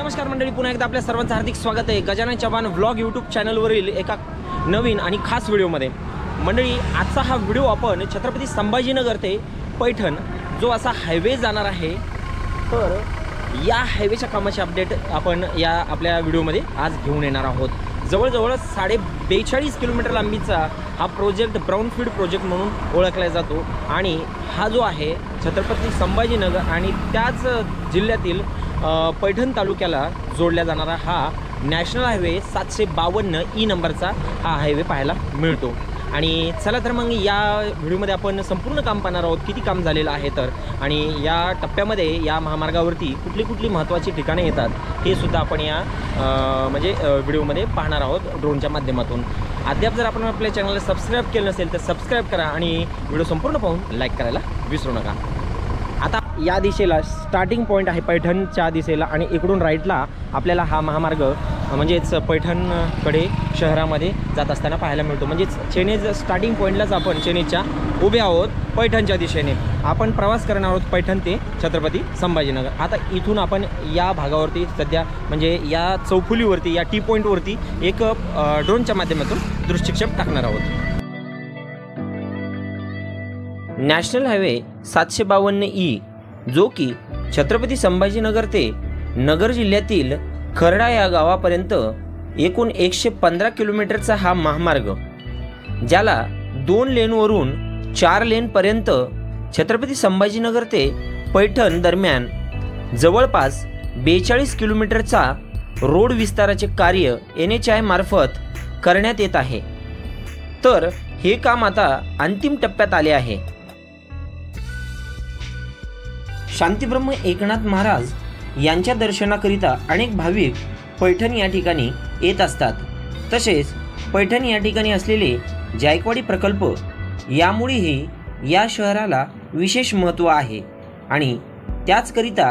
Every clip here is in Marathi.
नमस्कार मंडळी, पुन्हा एकदा आपल्या सर्वांचं हार्दिक स्वागत आहे गजानन चव्हाण व्लॉग यूट्यूब चॅनलवरील एका नवीन आणि खास व्हिडिओमध्ये। मंडळी, आजचा हा व्हिडिओ आपण छत्रपती संभाजीनगर ते पैठण जो असा हायवे जाणार आहे, तर या हायवेच्या कामाचे अपडेट आपण या आपल्या व्हिडिओमध्ये आज घेऊन येणार आहोत। जवळजवळ 42.5 किलोमीटर लांबीचा हा प्रोजेक्ट ब्राउनफील्ड प्रोजेक्ट म्हणून ओळखला जातो आणि हा जो आहे छत्रपती संभाजीनगर आणि त्याच जिल्ह्यातील पैठण तालुक्याला जोडल्या जाणारा हा नॅशनल हायवे 752 ई नंबरचा हा हायवे पाहायला मिळतो। आणि चला तर मग या व्हिडिओमध्ये आपण संपूर्ण काम पाहणार आहोत, किती काम झालेलं आहे तर, आणि या टप्प्यामध्ये या महामार्गावरती कुठली कुठली महत्त्वाची ठिकाणे येतात हे सुद्धा आपण या व्हिडिओमध्ये पाहणार आहोत ड्रोनच्या माध्यमातून। अद्याप जर आपण आपल्या चॅनलला सबस्क्राईब केलं नसेल तर सबस्क्राईब करा आणि व्हिडिओ संपूर्ण पाहून लाईक करायला विसरू नका। आता या दिशेला स्टार्टिंग पॉईंट आहे पैठणच्या दिशेला आणि इकडून राईटला आपल्याला हा महामार्ग म्हणजेच पैठणकडे शहरामध्ये जात असताना पाहायला मिळतो। म्हणजेच चेन्नई स्टार्टिंग पॉईंटलाच आपण चेन्नईच्या उभे आहोत। पैठणच्या दिशेने आपण प्रवास करणार आहोत पैठण ते छत्रपती संभाजीनगर। आता इथून आपण या भागावरती सध्या म्हणजे या चौफुलीवरती या टी पॉईंटवरती एक ड्रोनच्या माध्यमातून दृष्टिक्षेप टाकणार आहोत। नॅशनल हायवे 752 ई जो की छत्रपती संभाजीनगर ते नगर जिल्ह्यातील खर्डा या गावापर्यंत एकूण 115 किलोमीटरचा हा महामार्ग, ज्याला 2 लेनवरून 4 लेनपर्यंत छत्रपती संभाजीनगर ते पैठण दरम्यान जवळपास 42 किलोमीटरचा रोड विस्ताराचे कार्य NHAI मार्फत करण्यात येत आहे। तर हे काम आता अंतिम टप्प्यात आले आहे। शांतीब्रह्म एकनाथ महाराज यांच्या दर्शनाकरिता अनेक भाविक पैठण या ठिकाणी येत असतात। तसेच पैठण या ठिकाणी असलेले जायकवाडी प्रकल्प यामुळेही या शहराला विशेष महत्त्व आहे आणि त्याचकरिता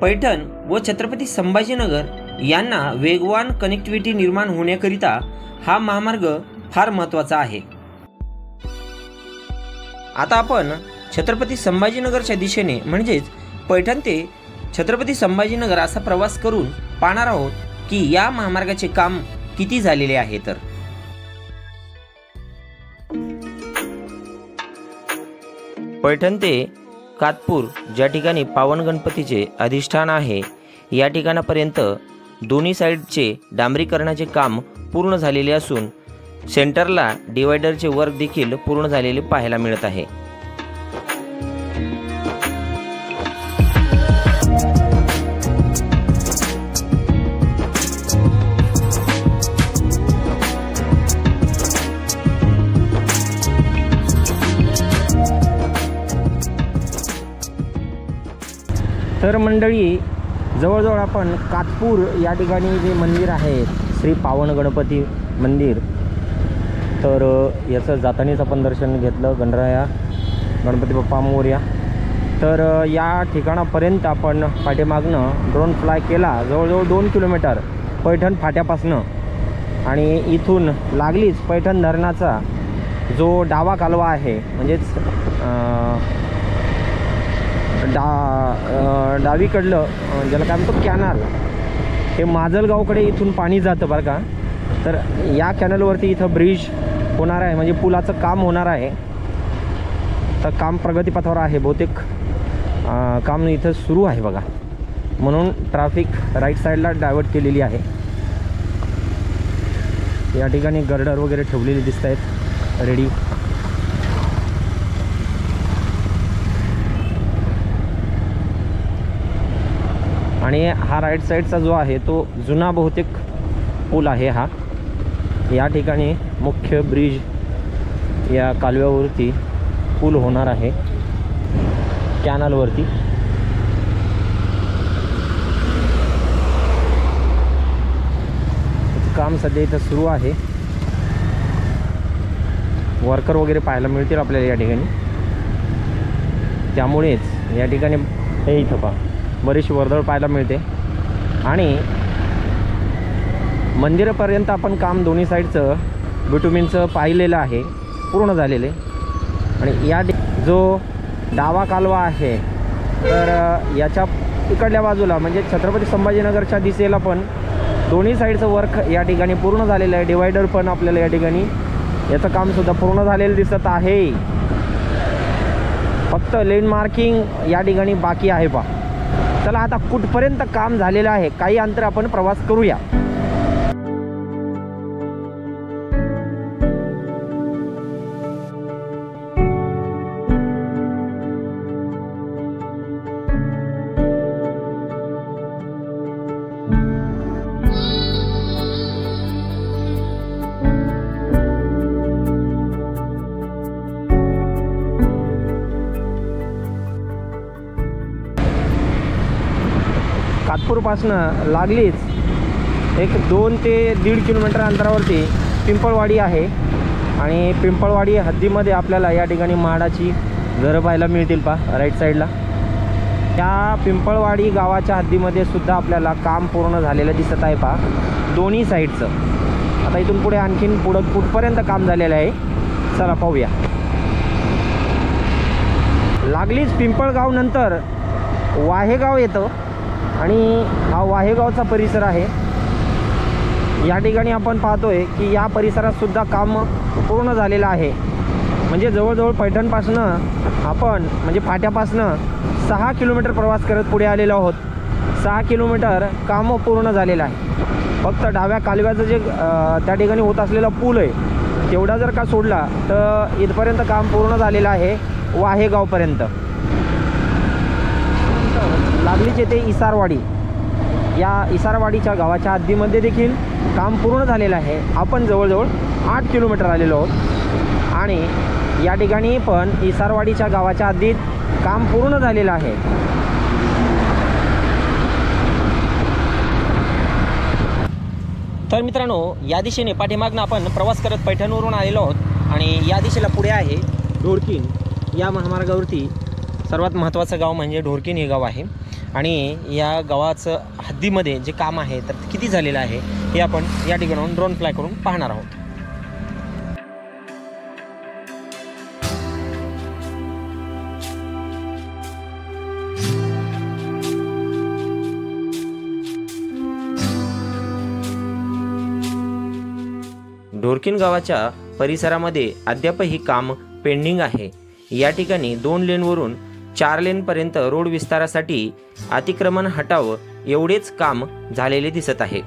पैठण व छत्रपती संभाजीनगर यांना वेगवान कनेक्टिव्हिटी निर्माण होण्याकरिता हा महामार्ग फार महत्त्वाचा आहे। आता आपण छत्रपती संभाजीनगरच्या दिशेने म्हणजेच पैठण ते छत्रपती संभाजीनगर असा प्रवास करून पाहणार आहोत की या महामार्गाचे काम किती झालेले आहे। तर पैठण ते कातपूर ज्या ठिकाणी पावन गणपतीचे अधिष्ठान आहे, या ठिकाणापर्यंत दोन्ही साईडचे डांबरीकरणाचे काम पूर्ण झालेले असून सेंटरला डिवायडरचे वर्क देखील पूर्ण झालेले पाहायला मिळत आहे। तर मंडळी, जवळजवळ आपण कातपूर या ठिकाणी जे मंदिर आहे श्री पावन गणपती मंदिर, तर याचं जातानीच आपण दर्शन घेतलं, गणराया गणपती बाप्पा मोरया। तर या ठिकाणापर्यंत आपण पाठीमागनं ड्रोन फ्लाय केला, जवळजवळ 2 किलोमीटर पैठण फाट्यापासनं, आणि इथून लागलीच पैठण धरणाचा जो डावा कालवा आहे म्हणजेच डावीकडलं ज्याला काय म्हणतो कॅनल, हे माजलगावकडे इथून पाणी जातं बरं का। तर या कॅनलवरती इथं ब्रिज होणार आहे, म्हणजे पुलाचं काम होणार आहे। तर काम प्रगतीपथावर आहे, बहुतेक काम इथं सुरू आहे बघा, म्हणून ट्रॅफिक राईट साईडला डायव्हर्ट केलेली आहे। या ठिकाणी गर्डर वगैरे ठेवलेले दिसत आहेत रेडी। आणि हा राईट साईडचा जो आहे तो जुना बहुतेक पूल आहे हा। या ठिकाणी मुख्य ब्रिज या कालव्यावरती पूल होणार आहे कॅनलवरती। काम सध्या इथं सुरू आहे, वर्कर वगैरे पाहायला मिळतील आपल्याला या ठिकाणी। त्यामुळेच या ठिकाणी हे इथं पहा बरीचशी वर्दळ पाहायला मिळते। आणि मंदिरापर्यंत आपण काम दोन्ही साईडचं बिटुमिनचं पाहिलेलं आहे, पूर्ण झालेले। आणि या जो डावा कालवा आहे तर याच्या इकडल्या बाजूला म्हणजे छत्रपती संभाजीनगरच्या दिशेला पण दोन्ही साईडचं वर्क या ठिकाणी पूर्ण झालेलं आहे. डिवायडर पण आपल्याला या ठिकाणी याचं कामसुद्धा पूर्ण झालेलं दिसत आहे. फक्त लेन मार्किंग या ठिकाणी बाकी आहे पा. चला आता कुठपर्यंत काम झालेलं आहे काही अंतर आपण प्रवास करूया. कातपूरपासनं लागलीच एक 2 ते 1.5 किलोमीटर अंतरावरती पिंपळवाडी आहे आणि पिंपळवाडी हद्दीमध्ये आपल्याला या ठिकाणी म्हाडाची घरं पाहायला मिळतील पा राईट साईडला. त्या पिंपळवाडी गावाच्या हद्दीमध्ये सुद्धा आपल्याला काम पूर्ण झालेलं दिसत आहे पा दोन्ही साईडचं. आता इथून पुढे आणखीन पुढं कुठपर्यंत काम झालेलं आहे चला पाहूया. लागलीच पिंपळगाव नंतर वाहेगाव येतं आणि हा वाहेगावचा परिसर आहे. या ठिकाणी आपण पाहतोय की या परिसरात सुद्धा काम पूर्ण झालेलं आहे. म्हणजे जवळजवळ पैठणपासनं आपण म्हणजे फाट्यापासनं 6 किलोमीटर प्रवास करत पुढे आलेलो आहोत. 6 किलोमीटर काम पूर्ण झालेलं आहे. फक्त डाव्या कालव्याचं जे त्या ठिकाणी होत असलेला पूल आहे तेवढा जर का सोडला तर इथपर्यंत काम पूर्ण झालेलं आहे वाहेगावपर्यंत. लागलीच येथे इसारवाडी, या इसारवाडीच्या गावाच्या हद्दीमध्ये देखील काम पूर्ण झालेलं आहे. आपण जवळजवळ 8 किलोमीटर आलेलो आहोत आणि या ठिकाणी पण इसारवाडीच्या गावाच्या हद्दीत काम पूर्ण झालेलं आहे. तर मित्रांनो या दिशेने पाठीमागनं आपण प्रवास करत पैठणवरून आलेलो आहोत आणि या दिशेला पुढे आहे ढोरकीन. या महामार्गावरती सर्वात महत्त्वाचं गाव म्हणजे ढोरकीन हे गाव आहे आणि या गावाचं हद्दीमध्ये जे काम आहे तर किती झालेलं आहे हे आपण या ठिकाणाहून ड्रोन फ्लाय करून पाहणार आहोत. ढोरकीन गावाच्या परिसरामध्ये अद्यापही काम पेंडिंग आहे. या ठिकाणी 2 लेनवरून 4 लेनपर्यंत रोड विस्तारासाठी अतिक्रमण हटाव एवढेच काम झालेले दिसत आहे.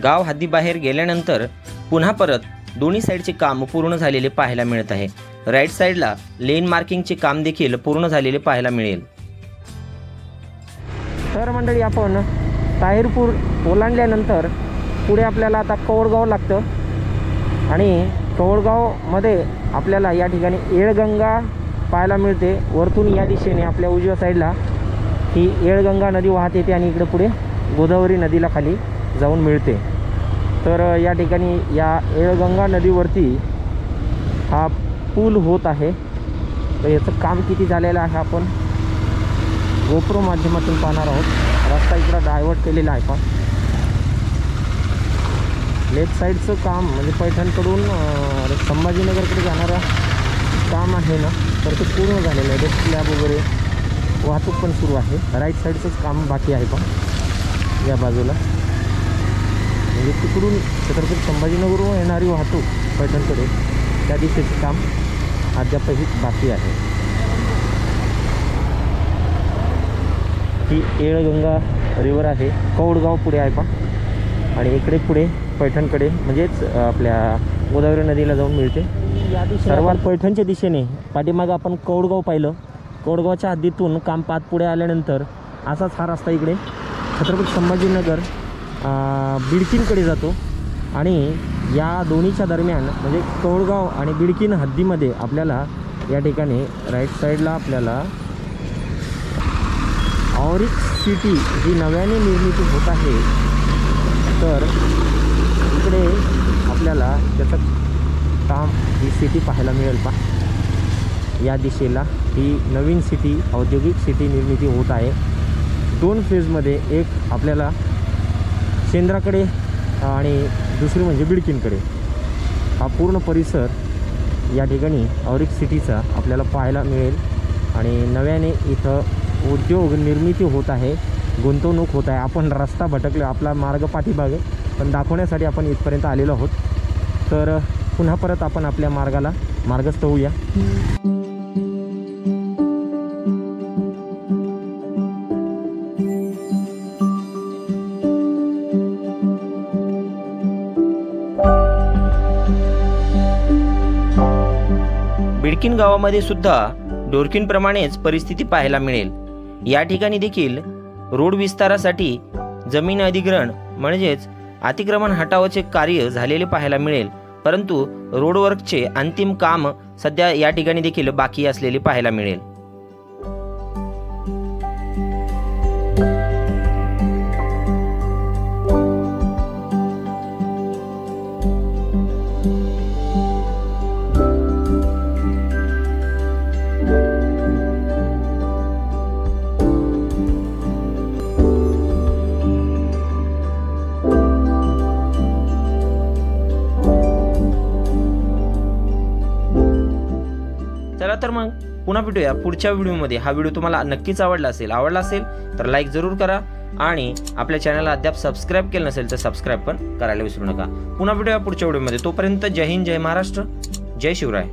गाव हद्दीबाहेर गेल्यानंतर पुन्हा परत दोन्ही साईडचे काम पूर्ण झालेले पाहायला मिळत आहे. राईट साईडला लेन मार्किंगचे काम देखील पूर्ण झालेले पाहायला मिळेल. तर मंडळी आपण ताहिरपूर ओलांडल्यानंतर पुढे आपल्याला आता कवडगाव लागतं आणि कवडगावमध्ये आपल्याला या ठिकाणी येळगंगा पाहायला मिळते. वरतून या दिशेने आपल्या उजव्या साईडला ही येळगंगा नदी वाहत येते आणि इकडे पुढे गोदावरी नदीला खाली जाऊन मिळते. तर या ठिकाणी या येळगंगा नदीवरती हा पूल होत आहे. तर याचं काम किती झालेलं आहे आपण गोप्रो माध्यमातून पाहणार आहोत. रस्ता इकडं डायव्हर्ट केलेला आहे. पण लेफ्ट साईडचं काम म्हणजे पैठणकडून संभाजीनगरकडे जाणारं काम आहे ना तर ते पूर्ण झालेलं आहे. स्लॅब वगैरे वाहतूक पण सुरू आहे. राईट साईडचंच काम बाकी आहे पण या बाजूला म्हणजे तिकडून छत्रपती संभाजीनगरवरून येणारी वाहतूक पैठणकडे त्या दिशेचं काम अद्यापही बाकी आहे. ही येळगंगा रिवर आहे. कवडगाव पुढे आहे पण आणि इकडे पुढे पैठणकडे म्हणजेच आपल्या गोदावरी नदीला जाऊन मिळते. सर्वात पैठणच्या दिशेने पाठीमागं आपण कवडगाव पाहिलं. कवडगावच्या हद्दीतून काम पात पुढे आल्यानंतर असाच हा रस्ता इकडे छत्रपती संभाजीनगर बिडकीनकडे जातो आणि या दोन्हीच्या दरम्यान म्हणजे कौळगाव आणि बिडकीन हद्दीमध्ये आपल्याला या ठिकाणी राईट साईडला आपल्याला ऑरिक सिटी जी नव्याने निर्मिती होत आहे, तर इकडे आपल्याला त्याचं काम ही सिटी पाहायला मिळेल. या दिशेला ही नवीन सिटी औद्योगिक सिटी निर्मिती होत आहे 2 फेजमध्ये. एक आपल्याला शेंद्राकडे आणि दुसरी म्हणजे बिडकीनकडे. हा पूर्ण परिसर या ठिकाणी ऑरिक सिटीचा आपल्याला पाहायला मिळेल आणि नव्याने इथं उद्योग निर्मिती होत आहे, गुंतवणूक होत आहे. आपण रस्ता भटकलो, आपला मार्ग पाठीमागे, पण दाखवण्यासाठी आपण इथपर्यंत आलेलो आहोत. तर पुन्हा परत आपण आपल्या मार्गाला मार्गस्थ होऊया. बिडकीन गावामध्ये सुद्धा डोरकीनप्रमाणेच परिस्थिती पाहायला मिळेल. या ठिकाणी देखील रोड विस्तारासाठी जमीन अधिग्रहण म्हणजेच अतिक्रमण हटावाचे कार्य झालेले पाहायला मिळेल, परंतु रोडवर्कचे अंतिम काम सध्या या ठिकाणी देखील बाकी असलेले पाहायला मिळेल. चला तर मग पुन्हा भेटूया पुढच्या व्हिडिओमध्ये. हा व्हिडिओ तुम्हाला नक्कीच आवडला असेल तर लाईक जरूर करा आणि आपल्या चॅनलला अद्याप सबस्क्राईब केलं नसेल तर सबस्क्राईब पण करायला विसरू नका. पुन्हा भेटूया पुढच्या व्हिडिओमध्ये. तोपर्यंत जय हिंद, जय महाराष्ट्र, जय शिवराय.